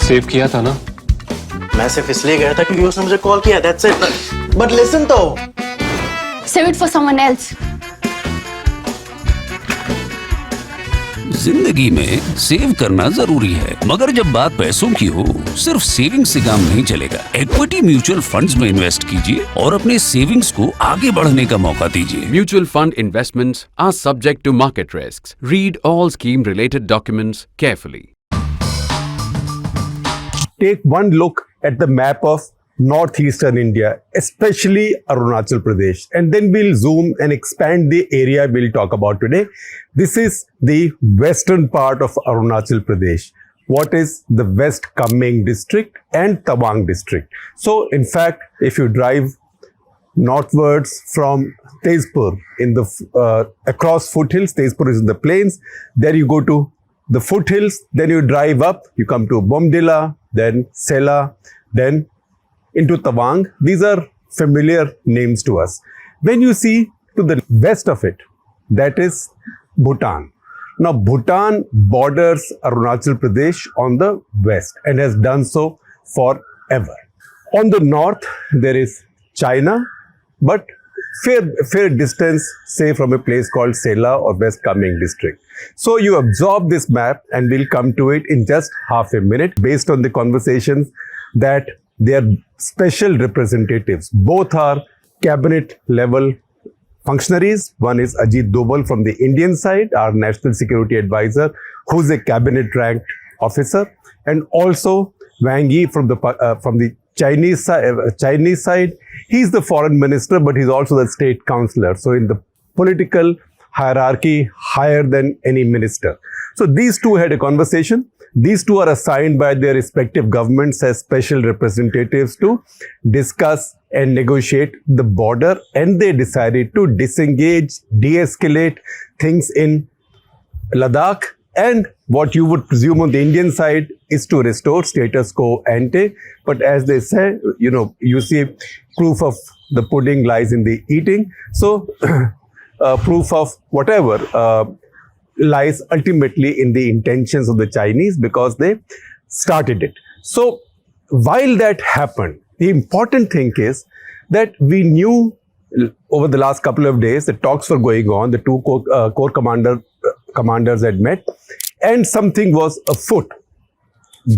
Save किया था ना? मैं सिर्फ इसलिए गया था क्योंकि उसने मुझे कॉल किया, that's it. But listen though. Save it for someone else. जिंदगी में सेव करना जरूरी है, मगर जब बात पैसों की हो, सिर्फ सेविंग से काम नहीं चलेगा। इक्विटी म्यूचुअल फंड्स में इन्वेस्ट कीजिए और अपने सेविंग्स को आगे बढ़ने का मौका दीजिए। Mutual fund investments are subject to market risks. Read all scheme-related documents carefully. Take one look at the map of northeastern India, especially Arunachal Pradesh, and then we'll zoom and expand the area we'll talk about today. This is the western part of Arunachal Pradesh. What is the West Kameng district and Tawang district? So, in fact, if you drive northwards from Tezpur in the across foothills, Tezpur is in the plains. There you go to the foothills. Then you drive up. You come to Bomdila, then Sela, then into Tawang. These are familiar names to us. When you see to the west of it, that is Bhutan. Now, Bhutan borders Arunachal Pradesh on the west and has done so forever. On the north, there is China, but fair distance, say from a place called Sela or West Kameng district. So you absorb this map and we'll come to it in just half a minute based on the conversations that they are special representatives. Both are cabinet level functionaries. One is Ajit Doval from the Indian side, our national security advisor, who's a cabinet ranked officer, and also Wang Yi from the Chinese side. He's the foreign minister, but he's also the state councillor. So in the political hierarchy, higher than any minister. So these two had a conversation. These two are assigned by their respective governments as special representatives to discuss and negotiate the border, and they decided to disengage, de-escalate things in Ladakh, and what you would presume on the Indian side is to restore status quo ante. But as they say, you see proof of the pudding lies in the eating. So proof of whatever lies ultimately in the intentions of the Chinese because they started it. So while that happened, the important thing is that we knew over the last couple of days the talks were going on, the two corps commanders had met, and something was afoot.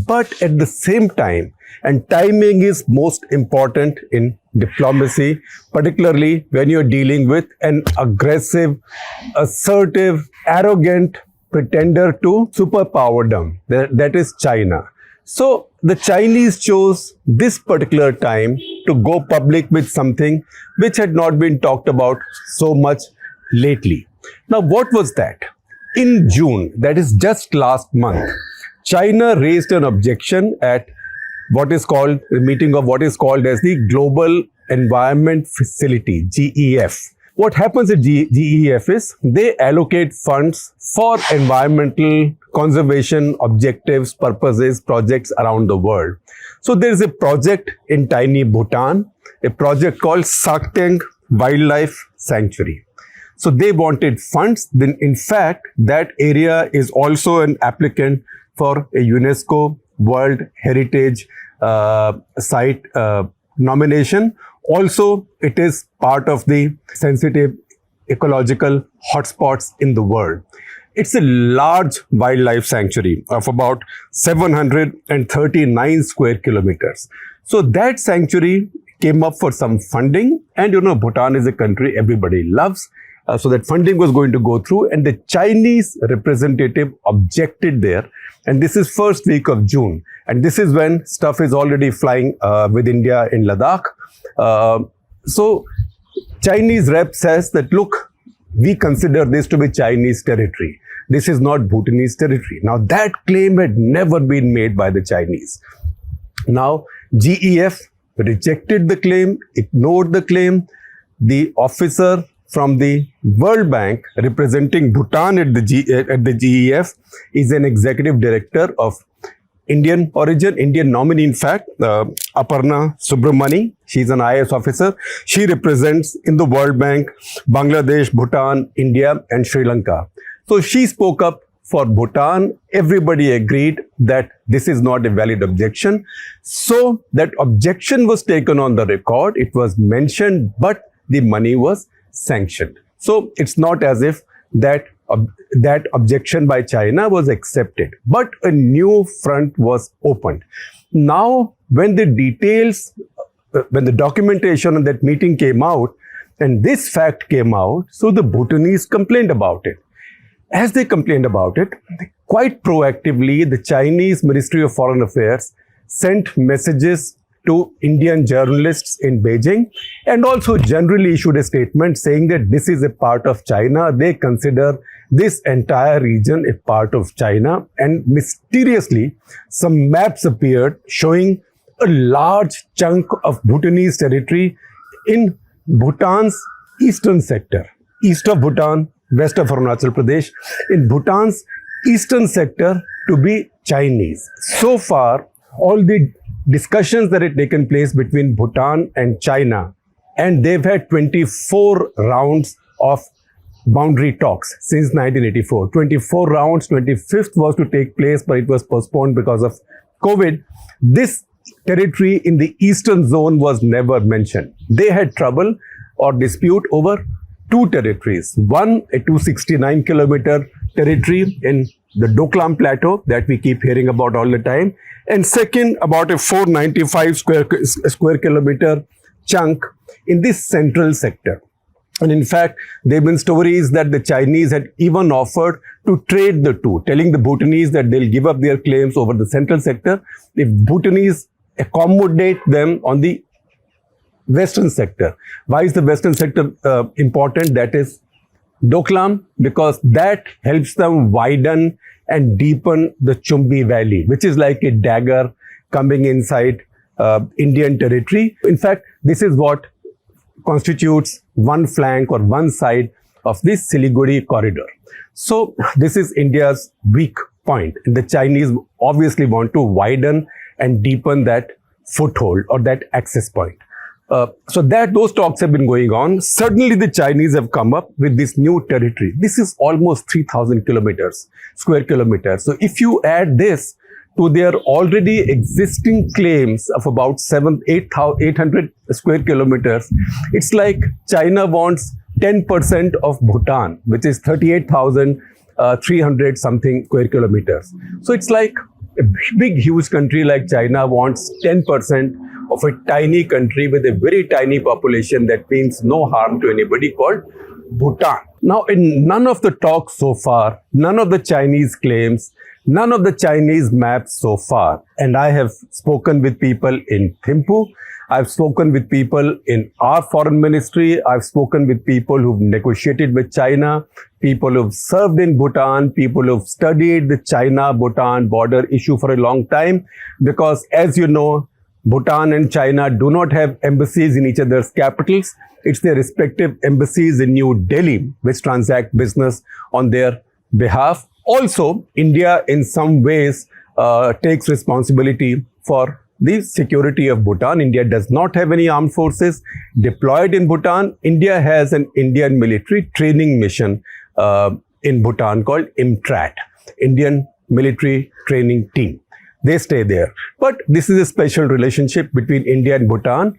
But at the same time, and timing is most important in diplomacy, particularly when you're dealing with an aggressive, assertive, arrogant pretender to superpowerdom, that is China. So the Chinese chose this particular time to go public with something which had not been talked about so much lately. Now, what was that? In June, that is just last month, China raised an objection at what is called the meeting of what is called as the Global Environment Facility, GEF. What happens at GEF is they allocate funds for environmental conservation objectives, purposes, projects around the world. So there is a project in tiny Bhutan, a project called Sakteng Wildlife Sanctuary. So they wanted funds. Then in fact, that area is also an applicant for a UNESCO World Heritage Site nomination. Also, it is part of the sensitive ecological hotspots in the world. It's a large wildlife sanctuary of about 739 square kilometers. So that sanctuary came up for some funding, and Bhutan is a country everybody loves. So that funding was going to go through, and the Chinese representative objected there. And this is first week of June. And this is when stuff is already flying with India in Ladakh. So Chinese rep says that, look, we consider this to be Chinese territory. This is not Bhutanese territory. Now that claim had never been made by the Chinese. Now GEF rejected the claim, ignored the claim. The officer from the World Bank representing Bhutan at the GEF is an executive director of Indian origin, Indian nominee in fact, Aparna Subramani. She's an IAS officer. She represents in the World Bank Bangladesh, Bhutan, India and Sri Lanka. So she spoke up for Bhutan. Everybody agreed that this is not a valid objection. So that objection was taken on the record, it was mentioned, but the money was sanctioned. So it's not as if that objection by China was accepted, but a new front was opened. Now, when the details, when the documentation of that meeting came out, and this fact came out, so the Bhutanese complained about it. As they complained about it, quite proactively, the Chinese Ministry of Foreign Affairs sent messages to Indian journalists in Beijing and also generally issued a statement saying that this is a part of China. They consider this entire region a part of China, and mysteriously some maps appeared showing a large chunk of Bhutanese territory in Bhutan's eastern sector, east of Bhutan, west of Arunachal Pradesh, in Bhutan's eastern sector to be Chinese. So far, all the discussions that had taken place between Bhutan and China, and they've had 24 rounds of boundary talks since 1984. 24 rounds, 25th was to take place, but it was postponed because of COVID. This territory in the eastern zone was never mentioned. They had trouble or dispute over two territories. One, a 269-kilometer territory in the Doklam Plateau that we keep hearing about all the time. And second, about a 495 square kilometer chunk in this central sector. And in fact, there have been stories that the Chinese had even offered to trade the two, telling the Bhutanese that they'll give up their claims over the central sector if Bhutanese accommodate them on the western sector. Why is the western sector important? That is Doklam, because that helps them widen and deepen the Chumbi Valley, which is like a dagger coming inside Indian territory. In fact, this is what constitutes one flank or one side of this Siliguri corridor. So this is India's weak point. The Chinese obviously want to widen and deepen that foothold or that access point. So those talks have been going on. Suddenly the Chinese have come up with this new territory. This is almost 3,000 square kilometers. So if you add this to their already existing claims of about 800 square kilometers, it's like China wants 10% of Bhutan, which is 38,300 something square kilometers. So it's like a big, huge country like China wants 10% of a tiny country with a very tiny population that means no harm to anybody, called Bhutan. Now, in none of the talks so far, none of the Chinese claims, none of the Chinese maps so far, and I have spoken with people in Thimphu, I've spoken with people in our foreign ministry, I've spoken with people who've negotiated with China, people who've served in Bhutan, people who've studied the China-Bhutan border issue for a long time, because as you know, Bhutan and China do not have embassies in each other's capitals. It's their respective embassies in New Delhi which transact business on their behalf. Also, India in some ways takes responsibility for the security of Bhutan. India does not have any armed forces deployed in Bhutan. India has an Indian military training mission in Bhutan called IMTRAT, Indian Military Training Team. They stay there. But this is a special relationship between India and Bhutan,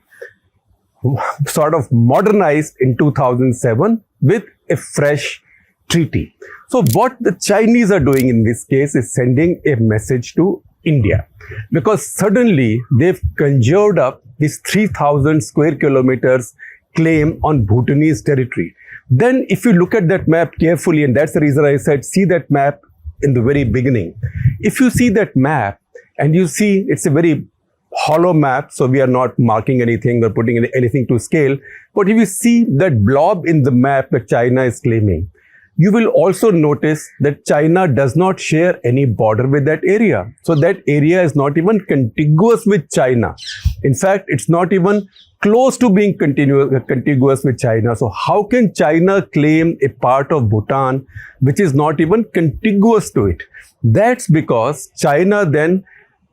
sort of modernized in 2007 with a fresh treaty. So what the Chinese are doing in this case is sending a message to India, because suddenly they've conjured up this 3,000 square kilometers claim on Bhutanese territory. Then if you look at that map carefully, and that's the reason I said see that map in the very beginning. If you see that map, and you see it's a very hollow map, so we are not marking anything or putting anything to scale. But if you see that blob in the map that China is claiming, you will also notice that China does not share any border with that area. So that area is not even contiguous with China. In fact, it's not even close to being contiguous with China. So how can China claim a part of Bhutan which is not even contiguous to it? That's because China then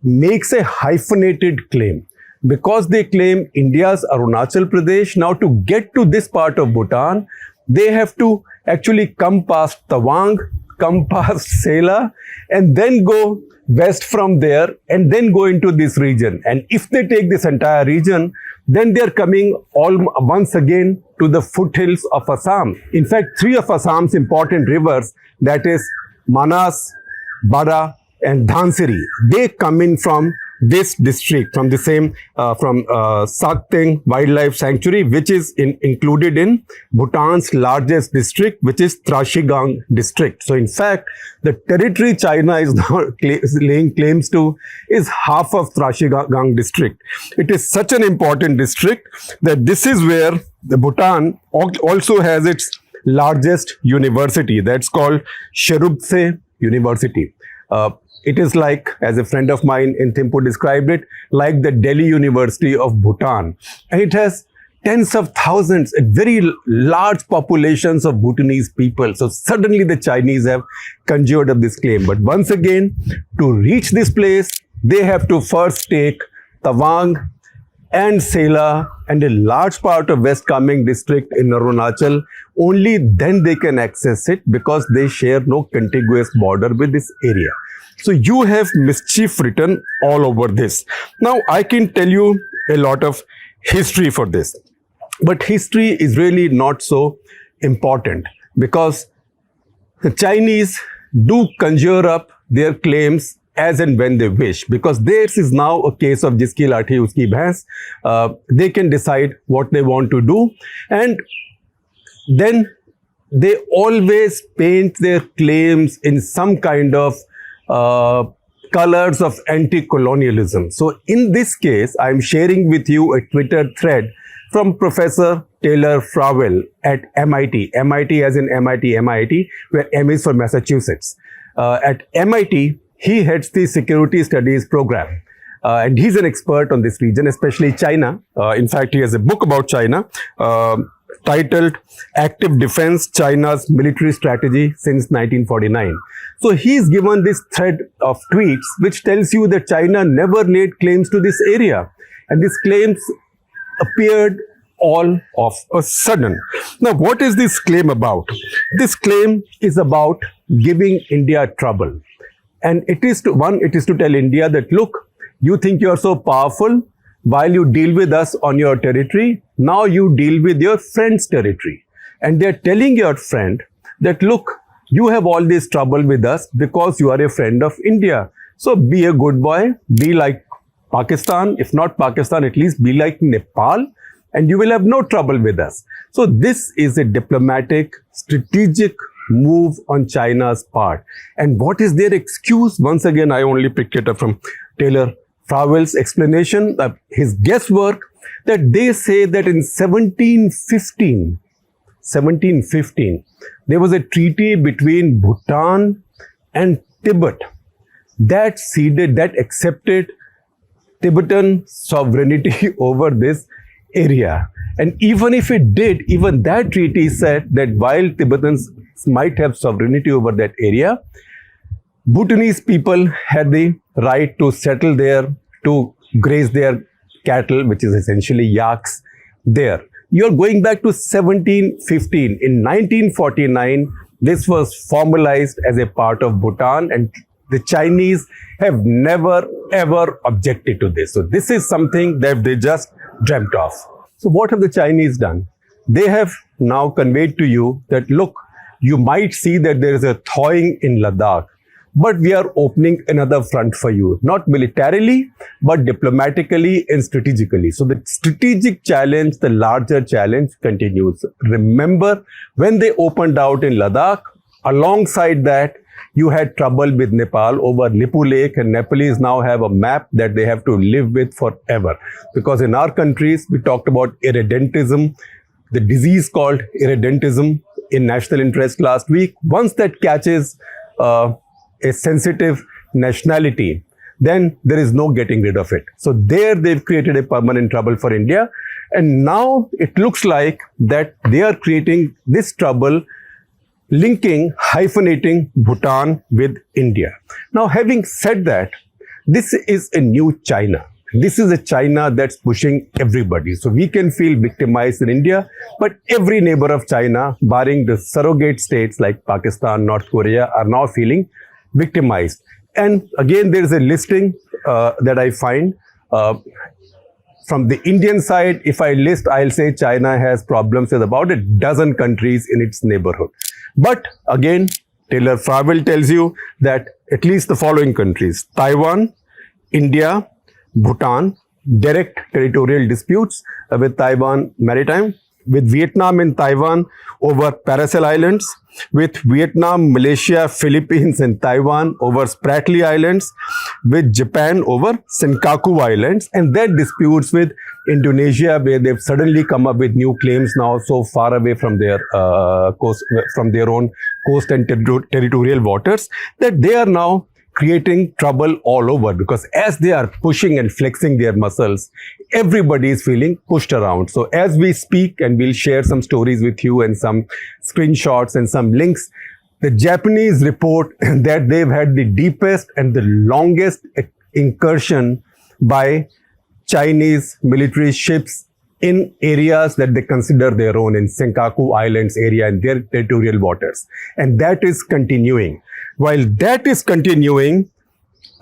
makes a hyphenated claim. Because they claim India's Arunachal Pradesh, now to get to this part of Bhutan, they have to actually come past Tawang, come past Sela, and then go west from there, and then go into this region. And if they take this entire region, then they're coming once again to the foothills of Assam. In fact, three of Assam's important rivers, that is Manas, Bara, and Dhansiri, they come in from this district, from the same, from Sakteng Wildlife Sanctuary, which is included in Bhutan's largest district, which is Trashigang district. So in fact, the territory China is now laying claims to is half of Trashigang district. It is such an important district that this is where the Bhutan also has its largest university, that's called Sherupse University. It is like, as a friend of mine in Thimphu described it, like the Delhi University of Bhutan. And it has tens of thousands, very large populations of Bhutanese people. So suddenly the Chinese have conjured up this claim. But once again, to reach this place, they have to first take Tawang and Sela and a large part of West Kameng district in Arunachal. Only then they can access it, because they share no contiguous border with this area. So you have mischief written all over this. Now I can tell you a lot of history for this, but history is really not so important, because the Chinese do conjure up their claims as and when they wish, because theirs is now a case of jiski lathi uski bhais. They can decide what they want to do, and then they always paint their claims in some kind of colors of anti-colonialism. So in this case, I'm sharing with you a Twitter thread from Professor Taylor Frowell at MIT. MIT as in MIT, where M is for Massachusetts. At MIT, he heads the Security Studies program. And he's an expert on this region, especially China. In fact, he has a book about China titled Active Defense, China's Military Strategy Since 1949. So he's given this thread of tweets which tells you that China never laid claims to this area. And these claims appeared all of a sudden. Now, what is this claim about? This claim is about giving India trouble. And it is to tell India that, look, you think you're so powerful while you deal with us on your territory. Now you deal with your friend's territory. And they're telling your friend that, look, you have all this trouble with us because you are a friend of India. So be a good boy, be like Pakistan, if not Pakistan, at least be like Nepal, and you will have no trouble with us. So this is a diplomatic, strategic move on China's part. And what is their excuse? Once again, I only picked it up from Taylor Frowell's explanation, his guesswork, that they say that in 1715, there was a treaty between Bhutan and Tibet that accepted Tibetan sovereignty over this area. And even if it did, even that treaty said that while Tibetans might have sovereignty over that area, Bhutanese people had the right to settle there, to graze their cattle, which is essentially yaks, there. You're going back to 1715. In 1949, this was formalized as a part of Bhutan, and the Chinese have never ever objected to this. So this is something that they just dreamt of. So what have the Chinese done? They have now conveyed to you that, look, you might see that there is a thawing in Ladakh, but we are opening another front for you, not militarily, but diplomatically and strategically. So the strategic challenge, the larger challenge continues. Remember, when they opened out in Ladakh, alongside that, you had trouble with Nepal over Lipu Lake, and Nepalese now have a map that they have to live with forever. Because in our countries, we talked about irredentism, the disease called irredentism in national interest last week. Once that catches a sensitive nationality, then there is no getting rid of it. So there they've created a permanent trouble for India. And now it looks like that they are creating this trouble, hyphenating Bhutan with India. Now, having said that, this is a new China. this is a China that's pushing everybody. So we can feel victimized in India, but every neighbor of China, barring the surrogate states like Pakistan, North Korea, are now feeling victimized. And again, there is a listing that I find. From the Indian side, if I list, I'll say China has problems with about a dozen countries in its neighborhood. But again, Taylor Farwell tells you that at least the following countries: Taiwan, India, Bhutan, direct territorial disputes with Taiwan Maritime, with Vietnam and Taiwan over Paracel Islands, with Vietnam, Malaysia, Philippines and Taiwan over Spratly Islands, with Japan over Senkaku Islands, and then disputes with Indonesia, where they've suddenly come up with new claims now so far away from their coast, from their own coast and territorial waters, that they are now creating trouble all over, because as they are pushing and flexing their muscles, everybody is feeling pushed around. So as we speak, and we'll share some stories with you and some screenshots and some links, the Japanese report that they've had the deepest and the longest incursion by Chinese military ships in areas that they consider their own, in Senkaku Islands area and their territorial waters. And that is continuing. While that is continuing,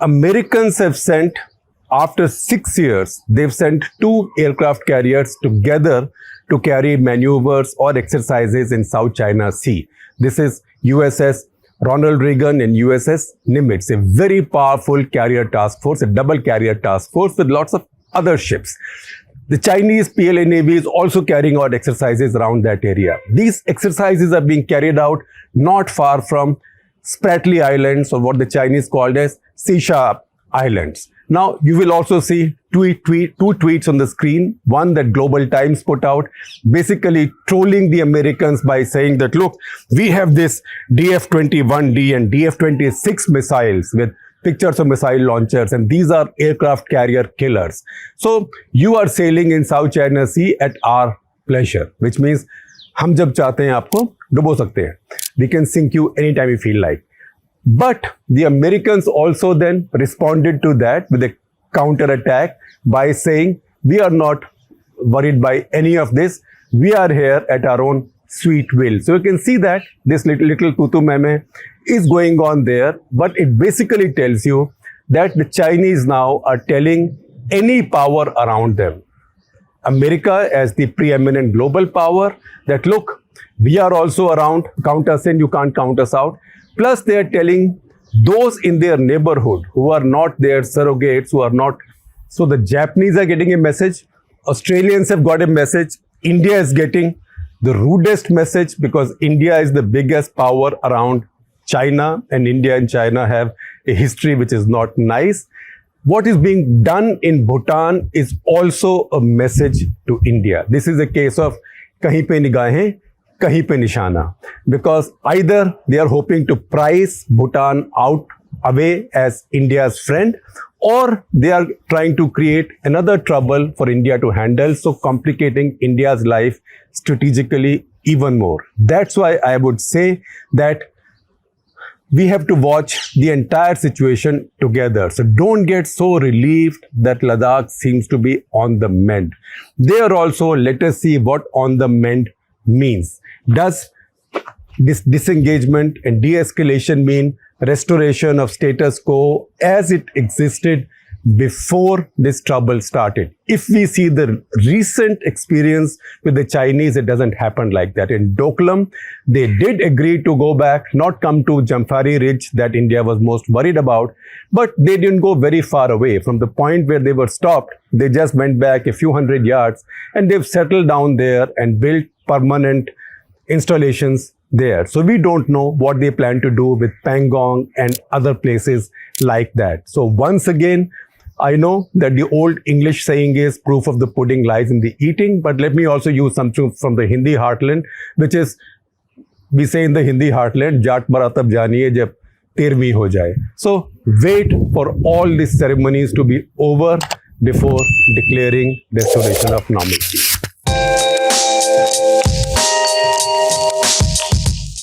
Americans have sent, after 6 years, they've sent 2 aircraft carriers together to carry maneuvers or exercises in South China Sea. This is USS Ronald Reagan and USS Nimitz, a very powerful carrier task force, a double carrier task force with lots of other ships. The Chinese PLA Navy is also carrying out exercises around that area. These exercises are being carried out not far from Spratly Islands, or what the Chinese called as Sisha Islands. Now, you will also see two tweets on the screen. One that Global Times put out, basically trolling the Americans by saying that, look, we have this DF-21D and DF-26 missiles with pictures of missile launchers, and these are aircraft carrier killers. So you are sailing in South China Sea at our pleasure, which means हम जब चाहते हैं आपको डुबो सकते हैं. We can sink you anytime we feel like. But the Americans also then responded to that with a counter-attack by saying, we are not worried by any of this. We are here at our own sweet will. So you can see that this little tutu meme is going on there, but it basically tells you that the Chinese now are telling any power around them, America as the preeminent global power, that look, we are also around, count us in, you can't count us out. Plus they are telling those in their neighborhood who are not their surrogates, who are not. So the Japanese are getting a message, Australians have got a message, India is getting the rudest message, because India is the biggest power around China, and India and China have a history which is not nice. What is being done in Bhutan is also a message to India. This is a case of kahin pe nigahein, kahin pe nishana, because either they are hoping to price Bhutan out away as India's friend, or they are trying to create another trouble for India to handle, so complicating India's life strategically even more. That's why I would say that we have to watch the entire situation together. So don't get so relieved that Ladakh seems to be on the mend. There also, let us see what on the mend means. Does this disengagement and de-escalation mean restoration of status quo as it existed before this trouble started? If we see the recent experience with the Chinese, it doesn't happen like that. In Doklam, they did agree to go back, not come to Jamphari Ridge that India was most worried about, but they didn't go very far away. From the point where they were stopped, they just went back a few hundred yards, and they've settled down there and built permanent installations there. So we don't know what they plan to do with Pangong and other places like that. So once again, I know that the old English saying is proof of the pudding lies in the eating, but let me also use something from the Hindi heartland, which is, we say in the Hindi heartland, Jaat Barat tab janiye jab tervi ho jaye. So wait for all these ceremonies to be over before declaring restoration of normalcy.